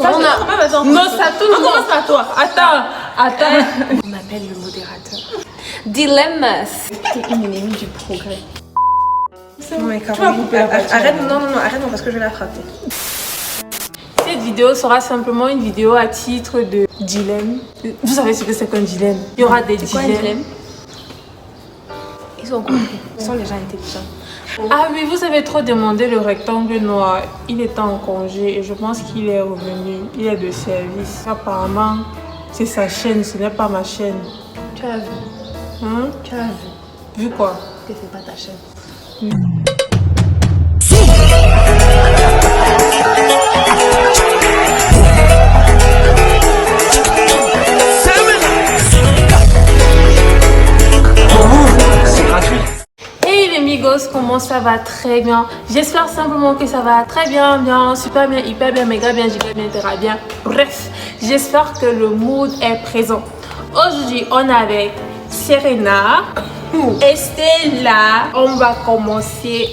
Non, ça tourne. On commence par toi. Attends. On appelle le modérateur. Dilemmas. C'est une ennemie du progrès. Non mais Caroline, arrête, non, parce que je vais la frapper. Cette vidéo sera simplement une vidéo à titre de dilemme. Vous savez ce que c'est qu'un dilemme? Il y aura des dilemmes. Ils ont compris. Ils sont les gens intelligents. Ah oui, vous avez trop demandé le rectangle noir. Il était en congé et je pense qu'il est revenu. Il est de service. Apparemment, c'est sa chaîne, ce n'est pas ma chaîne. Tu as vu? Hein? Tu as vu? Vu quoi? Que c'est pas ta chaîne. Hey les migos, comment ça va? Très bien. J'espère simplement que ça va très bien, super bien, hyper bien, méga bien, giga bien, terra bien. Bref, j'espère que le mood est présent. Aujourd'hui, on est avec Serena et Stella. On va commencer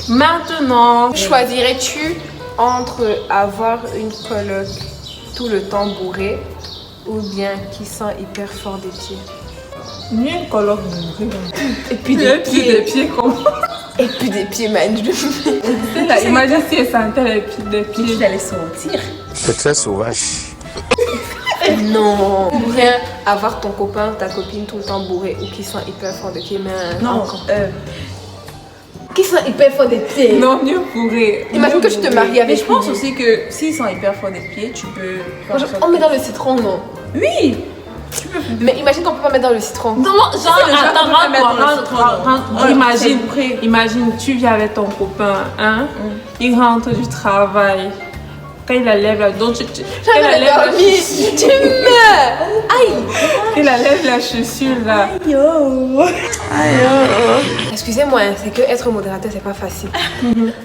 maintenant. Choisirais-tu entre avoir une coloc tout le temps bourrée ou bien qui sent hyper fort des pieds? Mieux une coloc bourrée. Et puis des pieds comment? Et puis des pieds magnifiques. Imagine si elle sentait des pieds. Tu allais sentir. C'est très sauvage. Non. Ou bien avoir ton copain, ta copine tout le temps bourrée ou qui sent hyper fort des pieds, mais Non, qui sent hyper fort des pieds. Non, mieux bourré. Imagine que tu te maries mais avec je pense lui. aussi que s'ils sont hyper forts des pieds, tu peux... On met dans le citron, non? Oui. Mais imagine qu'on peut pas mettre dans le citron. Non, genre, attends, imagine, tu viens avec ton copain, hein, il rentre du travail, quand il enlève la donc tu meurs. Aïe. Il enlève la chaussure là. Excusez-moi, c'est que être modérateur c'est pas facile.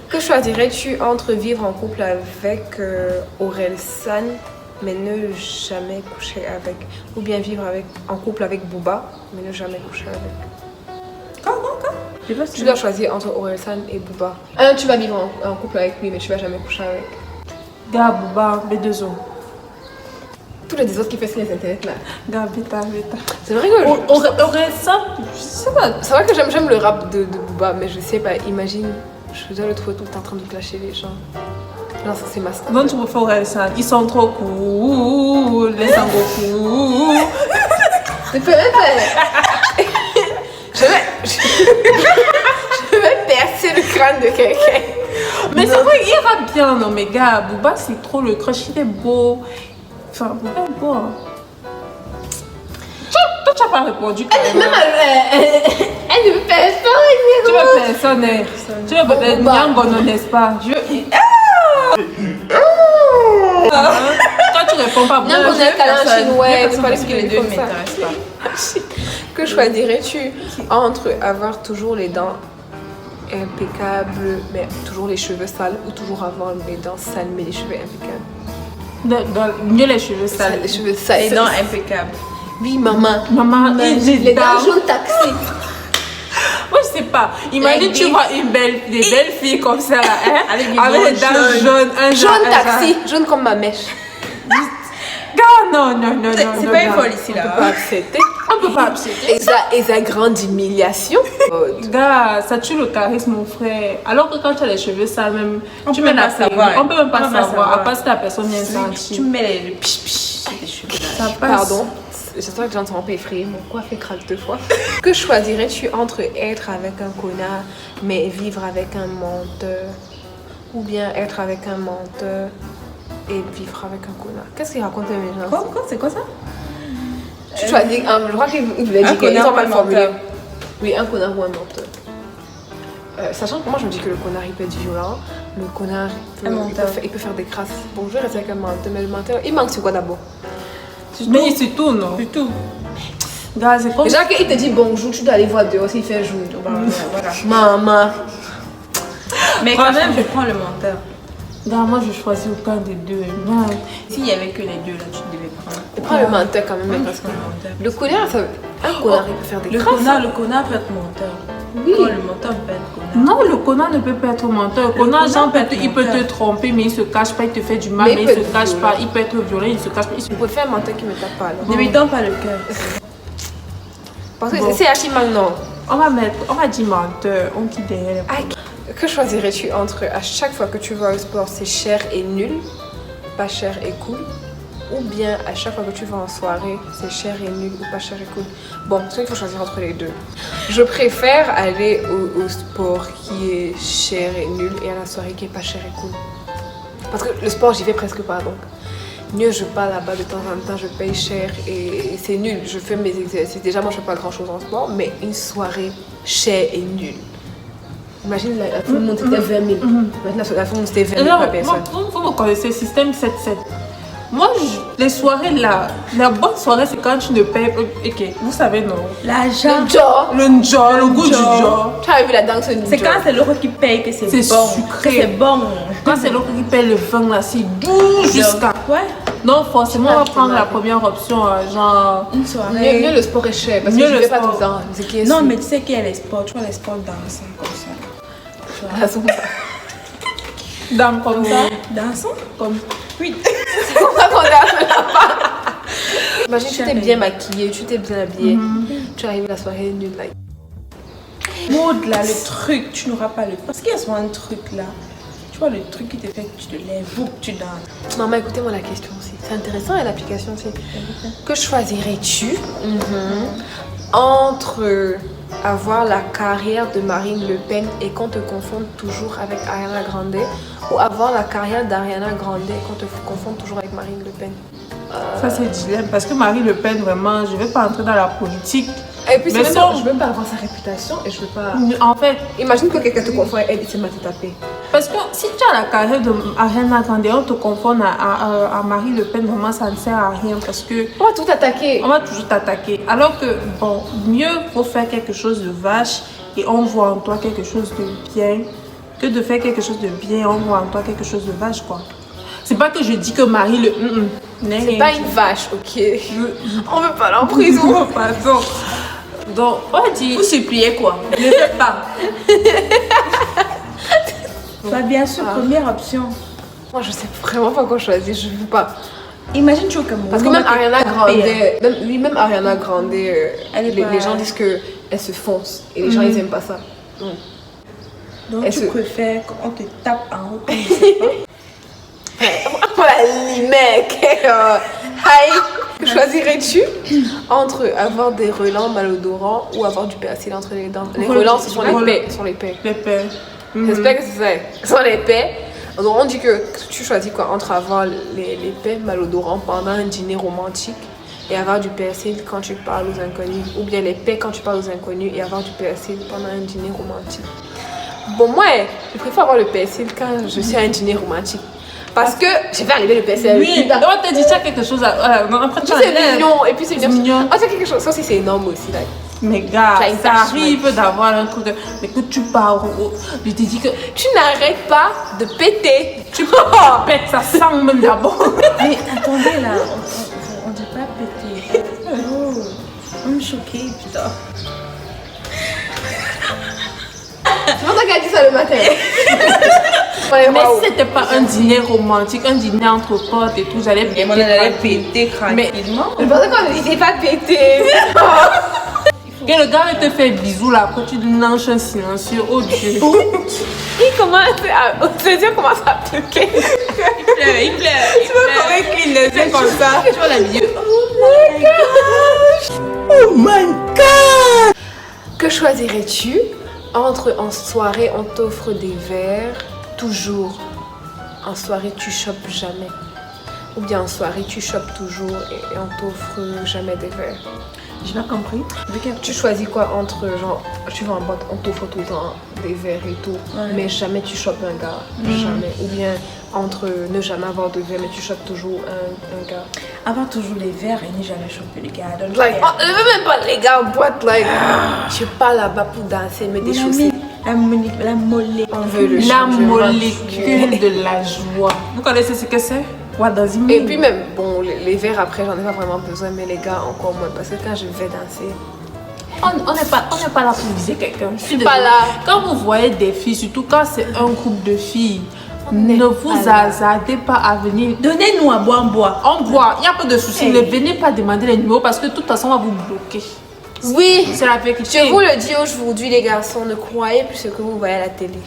Que choisirais-tu entre vivre en couple avec Orelsan mais ne jamais coucher avec, ou bien vivre en couple avec Booba mais ne jamais coucher avec? Quoi? Tu dois choisir entre Orelsan et Booba. Tu vas vivre en couple avec lui mais tu vas jamais coucher avec. Gars, Booba, B2O. Tous les autres qui font sur les internets là. Gars, bêta. C'est vrai que Aurait ça, je sais pas. c'est vrai que j'aime le rap de Booba mais je sais pas, imagine, je dois le trouver tout le temps en train de clasher les gens. Non, ça c'est ma star. Donc tu préfères ça. Ils sont trop cool, les sangos cool. Je peux même pas. Je vais percer le crâne de quelqu'un. Mais c'est vrai, il rappe bien, non mais gars, Booba c'est trop le crush, il est beau. Enfin, Booba est beau. Hein. Toi, tu n'as pas répondu. Même elle ne fait Tu pas veux personne. Tu veux peut-être Nyangono, n'est-ce pas? Toi, tu réponds pas. Nyangono, Kalanchine, ouais, il fallait que les deux ne comme ça. m'intéressent pas. Que choisirais-tu entre avoir toujours les dents impeccables, mais toujours les cheveux sales, ou toujours avoir les dents sales, mais les cheveux impeccables? Mieux les cheveux sales. Les cheveux sales. Les dents impeccables. Oui, maman. Maman, Les dents jaune taxi. Moi, je sais pas. Imagine, tu vois des belles filles comme ça, là, hein, avec les dents jaunes. Jaune taxi, jaune comme ma mèche. Gars, non. C'est pas une folle ici On peut là. pas accepter. On peut pas accepter. Et ça grande humiliation. Gars, ça tue le charisme, mon frère. Alors que quand tu as les cheveux sales, même, tu mets la savoir. on peut même pas On peut pas savoir. À savoir. part si la personne vient Tu sentir. mets le piche sur tes cheveux là. Ça passe. Pardon, j'espère que les gens ne seront pas effrayés. Mon coiffe craque 2 fois. Que choisirais-tu entre être avec un connard mais vivre avec un menteur, ou bien être avec un menteur et vivre avec un connard? Qu'est-ce qu'il raconte les gens? Quoi? C'est quoi ça? Tu choisis, je crois qu'il voulait dire qu'ils connard ont ou mal un formulé. menteur? Oui, un connard ou un menteur. Sachant que moi je me dis que le connard il peut être violent, le connard il peut faire des crasses. Bon, je vais rester avec un menteur, mais le menteur il manque sur quoi d'abord? Mais il se tourne, non? Du tout. Gars, c'est comme. Déjà qu'il te dit bonjour, tu dois aller voir dehors s'il fait jour. Voilà. Maman. Mais quand même, je prends le menteur. Gars, moi je choisis aucun des deux. Non. S'il y avait que les deux là, tu devais prendre. Prends le menteur quand même, Même parce que le menteur. le connard, un connard il peut faire des Le crasses. connard peut être menteur. Oui. Oh, le menteur peut être connard. Non, le connard ne peut pas être menteur. Le connard, connard genre, peut être il peut te menteur. tromper, mais il se cache pas, il te fait du mal, Mais mais il il peut se être cache violent. pas, il peut être violent, il se cache pas. Je préfère un menteur qui me tape pas alors. Ne lui donne pas le cœur. Parce que Bon. c'est Hachi maintenant. On va dire menteur, on quitte derrière. Que choisirais-tu entre à chaque fois que tu vas au sport, c'est cher et nul, pas cher et cool, ou bien à chaque fois que tu vas en soirée, c'est cher et nul ou pas cher et cool? Bon, c'est qu'il faut choisir entre les deux. Je préfère aller au sport qui est cher et nul et à la soirée qui est pas cher et cool. Parce que le sport, j'y vais presque pas donc. Mieux je pars là-bas de temps en temps, je paye cher et c'est nul. Je fais mes exercices. Déjà, moi je fais pas grand chose en sport, mais une soirée chère et nulle. Imagine la full moon c'était 20 000. Imagine la full moon c'était 20 000 Alors, par personne. vous connaissez le système 7-7. Moi, les soirées là, la bonne soirée, c'est quand tu ne payes. Ok, vous savez, non. L'argent. Le njo, le goût du njo. Tu as vu la danse du C'est quand c'est l'autre qui paye que c'est C'est bon. sucré. Que c'est bon. Quand c'est l'autre qui paye le vin là, c'est doux jusqu'à. Ouais. Non, forcément, on va prendre la première option, genre. Une soirée. Mieux le sport est cher parce Mieux que je le fais pas sport. tout le temps. C'est qui est Non, sûr. mais tu sais qu'il y a les sports. Tu vois les sports dansants comme ça. Tu vois. La soupe. Dans comme ça. Dansant Comme. Oui. Imagine tu t'es bien maquillée, tu t'es bien habillée. Tu arrives à la soirée nulle. Like. Maud, là, le truc, tu n'auras pas le. Parce qu'il y a souvent un truc là. Tu vois le truc qui te fait que tu te lèves ou que tu danses. Non mais écoutez-moi la question aussi. C'est intéressant et l'application aussi. Que choisirais-tu entre avoir la carrière de Marine Le Pen et qu'on te confonde toujours avec Ariana Grande ou avoir la carrière d'Ariana Grande et qu'on te confonde toujours avec Marine Le Pen? Ça, c'est dilemme. Parce que Marie Le Pen, vraiment, je vais pas entrer dans la politique. Et puis c'est Mais même ça, pas, je veux pas avoir sa réputation et je veux pas... En fait, Imagine que quelqu'un te confond et elle s'est mal tapé. parce que si tu as la carrière de Ariana Grande, on te confond à Marie Le Pen, vraiment, ça ne sert à rien parce que On va tout attaquer. on va toujours t'attaquer. Alors que, bon, mieux faut faire quelque chose de vache et on voit en toi quelque chose de bien que de faire quelque chose de bien et on voit en toi quelque chose de vache, quoi. C'est pas que je dis que Marie Le... C'est pas une vache, ok. On veut pas aller en prison. Pardon. Donc, on va dire... Vous suppliez quoi? Ne fais pas. Bah, bien sûr, première option. Moi je sais vraiment pas quoi choisir, je veux pas. Imagine tu es au Cameroun. Parce que même Ariana Grande, même Ariana Grande, Elle est les pas- gens disent qu'elle se fonce et les gens ils aiment pas ça. Donc Elle tu se- préfères qu'on te tape en haut comme je sais pas. Voilà, les mecs. Hi. Que choisirais-tu entre avoir des relents malodorants ou avoir du persil entre les dents? Les relents, ce sont les paix. Ce sont les paix. Les pères. J'espère que c'est ça. Ce sont les paix. Donc on dit que tu choisis quoi entre avoir les paix malodorants pendant un dîner romantique et avoir du persil quand tu parles aux inconnus, ou bien les paix quand tu parles aux inconnus et avoir du persil pendant un dîner romantique. Bon, moi, je préfère avoir le persil quand je suis à un dîner romantique. Parce que je vais enlever le persil. Oui, on te dit ça quelque chose. Après, tu C'est enlèves. mignon, et puis c'est C'est mignon. mignon. Ah, c'est quelque chose, ça aussi c'est énorme aussi. Là. Mais gars, Ça, une ça tâche, arrive d'avoir un truc de... Mais que tu pars, je te dis que Tu n'arrêtes pas de péter. tu pètes, ça sent même d'abord. Mais attendez là, on dit pas péter. Oh, on me choquée, putain. C'est pour ça qu'elle a dit ça le matin. Ouais, Mais waouh. si c'était pas un dîner romantique, un dîner entre potes et tout, j'allais péter. Et on allait tranquille. péter tranquillement. C'est pour ça qu'on ne disait pas péter. Et le gars il te fait bisous là, après tu lui lances un silencieux, oh Dieu. Il commence à... Se dire commence à piquer. Il pleure. Tu vois comment il le fait comme ça? Tu vois la vidéo. Que choisirais-tu entre en soirée on t'offre des verres, toujours. En soirée tu chopes jamais. Ou bien en soirée tu chopes toujours et on t'offre jamais des verres. J'ai pas compris. Tu choisis quoi entre genre tu vas en boîte, on t'offre tout le temps des verres et tout, Ouais. mais jamais tu chopes un gars, jamais. Ou bien entre ne jamais avoir de verres mais tu chopes toujours un gars. Avoir toujours les verres et ni jamais choper les gars. Donc, Like, oh, je veux même pas les gars en boîte, like, je suis pas là-bas pour danser, mais des mon chaussettes. ami, la mollée. On veut le La changer, molécule de la joie. Vous connaissez ce que c'est? What does it mean? Et puis même, bon, les verres après, j'en ai pas vraiment besoin, mais les gars encore moins. Parce que quand je vais danser, On n'est pas là pour viser quelqu'un. Je suis Pas désolée. là. Quand vous voyez des filles, surtout quand c'est un groupe de filles, n'est ne pas vous là. hasardez pas à venir. Donnez-nous à boire, boire. On boit, il n'y a pas de souci. Hey. Ne venez pas demander les numéros parce que de toute façon, on va vous bloquer. Oui, C'est la vérité. je vous le dis aujourd'hui, les garçons, ne croyez plus ce que vous voyez à la télé.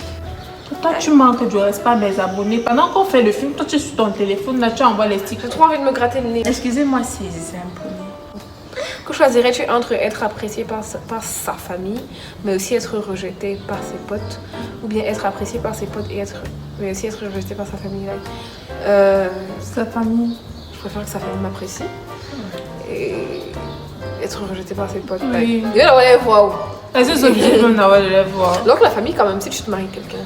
Toi, tu manques du respect à mes abonnés. Pendant qu'on fait le film, toi, tu es sur ton téléphone, là, tu envoies les J'ai stickers. trop envie de me gratter le nez. Excusez-moi si c'est impolié. Que choisirais-tu entre être apprécié par sa famille, mais aussi être rejeté par ses potes, ou bien être apprécié par ses potes mais aussi être rejeté par sa famille Sa famille. Je préfère que sa famille m'apprécie et être rejeté par ses potes. Oui. Et là, on les voit où? Est-ce que c'est obligé de d'avoir de les voir? Donc la famille, quand même, si tu te maries avec quelqu'un,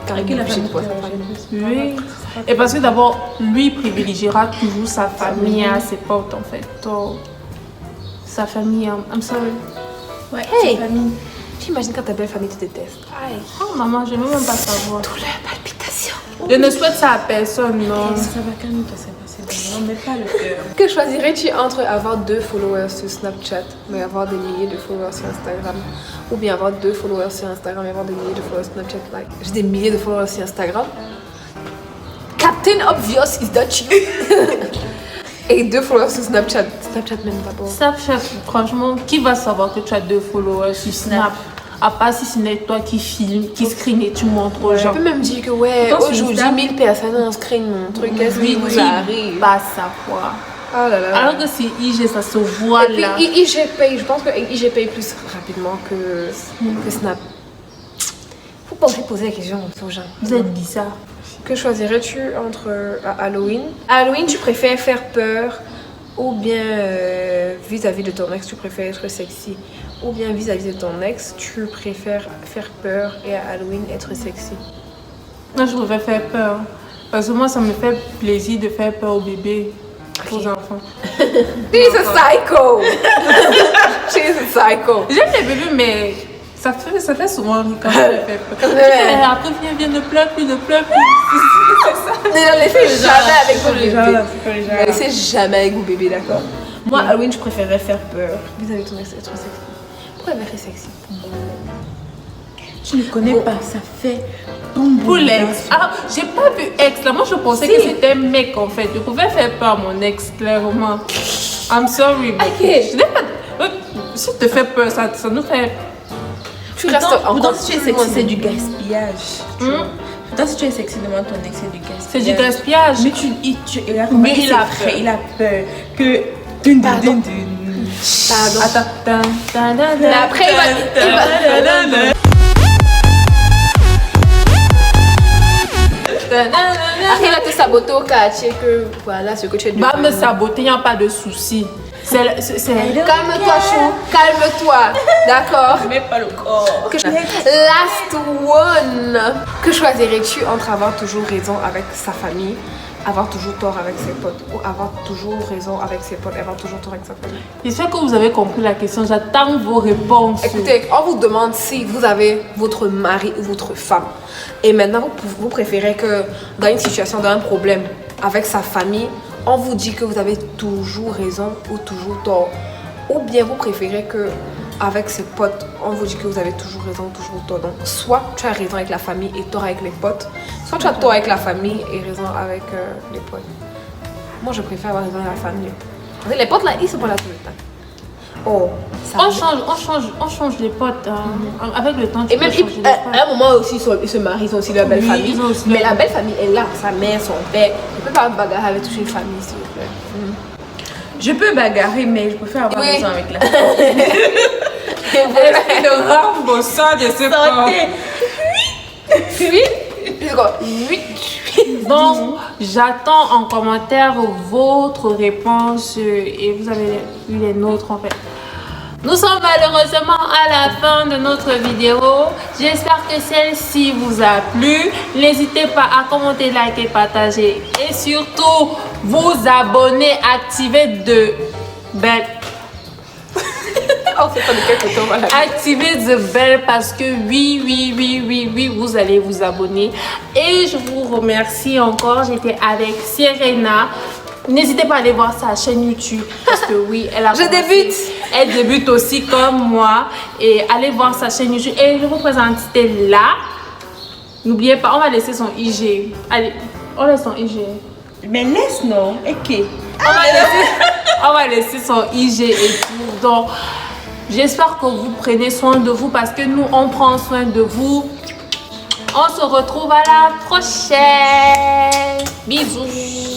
tu es Et que la obligé de famille voir te sa famille. Oui. Et parce que d'abord, lui privilégiera toujours sa famille à ses potes, en fait. Donc, sa famille, I'm sorry. Ouais, Hey. sa famille. J'imagine quand ta belle famille te déteste. Aïe. Oh maman, je ne veux même pas savoir. Douleur, palpitation. Je ne souhaite ça à personne, non. Ça va calme-toi, ça va, c'est bon. Non, mais pas le cœur. Que choisirais-tu entre avoir 2 followers sur Snapchat, mais avoir des milliers de followers sur Instagram, ou bien avoir 2 followers sur Instagram et avoir des milliers de followers sur Snapchat? Like, j'ai des milliers de followers sur Instagram. Captain Obvious is that you. Et 2 followers sur Snapchat. Snapchat même d'abord. Snapchat, franchement, qui va savoir que tu as 2 followers sur Snap? À part si ce n'est toi qui filme, qui screen et tu montres aux Je gens. peux même dire que ouais, Pourtant, sur aujourd'hui Insta- 1000 personnes ont screen mon truc. Qu'est-ce qui vous arrive? Pas savoir. Oh là là. Alors que c'est IG, ça se voit Et puis là. IG paye, je pense que IG paye plus rapidement que Snap. Faut pas aussi poser la question aux gens. Vous êtes bizarre. Que choisirais-tu entre Halloween? Halloween, tu préfères faire peur ou bien vis-à-vis de ton ex, tu préfères être sexy? Ou bien vis-à-vis de ton ex, tu préfères faire peur et à Halloween être sexy? Moi, je préfère faire peur. Parce que moi, ça me fait plaisir de faire peur aux bébés, aux Ok. enfants. She's a psycho! She's a psycho! J'aime les bébés, mais ça fait souvent rire quand je fais peur. Ouais. Après, viens, ne pleure plus, ne pleure plus. Ne le laissez jamais avec vos les gens, bébés. c'est pas les gens. Ne le laissez jamais avec vos bébés, d'accord? Moi, Halloween, je préférerais faire peur. Vis-à-vis de ton ex, être sexy. Pourquoi elle est sexy? Tu ne connais pas, ça fait bon Pour l'ex. Ah, j'ai pas vu ex là. Moi, je pensais que c'était un mec en fait. Je pouvais faire peur à mon ex, clairement. I'm sorry. mais Ok. Je n'ai pas. Si tu te fais peur, ça nous fait. Tu restes Pourtant, encore si tu es plus sexy, loin c'est de- du gaspillage. tu Hmm? vois. Pourtant, si tu es sexy devant ton ex, c'est du gaspillage. C'est du gaspillage. Mais il a Mais remarqué, il c'est a vrai, peur. il a peur que. Dun, dun, Pardon. dun, dun. Pardon. Attends. Mais après, il va- Après, il va te saboter au quartier que voilà ce que tu es Va me devenu. saboter, il n'y a pas de souci. Calme-toi, chou. Calme-toi. D'accord? Mais pas le corps. Last one. Que choisirais-tu entre avoir toujours raison avec sa famille, avoir toujours tort avec ses potes, ou avoir toujours raison avec ses potes et avoir toujours tort avec sa famille? J'espère que vous avez compris la question. J'attends vos réponses. Écoutez, on vous demande si vous avez votre mari ou votre femme. Et maintenant, vous préférez que dans une situation, dans un problème avec sa famille, on vous dit que vous avez toujours raison ou toujours tort. Ou bien vous préférez que avec ses potes, on vous dit que vous avez toujours raison ou toujours tort. Donc, soit tu as raison avec la famille et tort avec les potes, soit tu as tort avec la famille et raison avec les potes. Moi, je préfère avoir raison avec la famille. Parce que les potes, là, ils sont pas là tout le temps. Oh, ça On change les potes. Avec le temps, tu Et même, peux changer les potes. à un moment aussi, ils se marient, ils ont aussi leur belle Oui, famille. ils ont aussi Mais leur- la belle famille est là, sa mère, son père. Je peux pas me bagarrer avec toute une famille, s'il vous plaît. Je peux bagarrer, mais je préfère avoir Oui. raison avec la Et voilà. Le Rambo, ça, je sais pas. Oui. Puis c'est quoi? Oui. Donc, j'attends en commentaire votre réponse et vous avez eu les nôtres en fait. Nous sommes malheureusement à la fin de notre vidéo. J'espère que celle-ci vous a plu. N'hésitez pas à commenter, liker, partager et surtout vous abonner, activer de bell. On sait pas de quel côté on va la Activez the bell parce que oui, vous allez vous abonner. Et je vous remercie encore. J'étais avec Serena. N'hésitez pas à aller voir sa chaîne YouTube parce que oui, elle a Je débute. elle débute aussi comme moi. Et allez voir sa chaîne YouTube. Et je vous présente Stella. N'oubliez pas, on va laisser son IG. Allez, on laisse son IG. Mais laisse, non? Ok. On va laisser son IG et tout. Donc, j'espère que vous prenez soin de vous parce que nous, on prend soin de vous. On se retrouve à la prochaine. Bisous.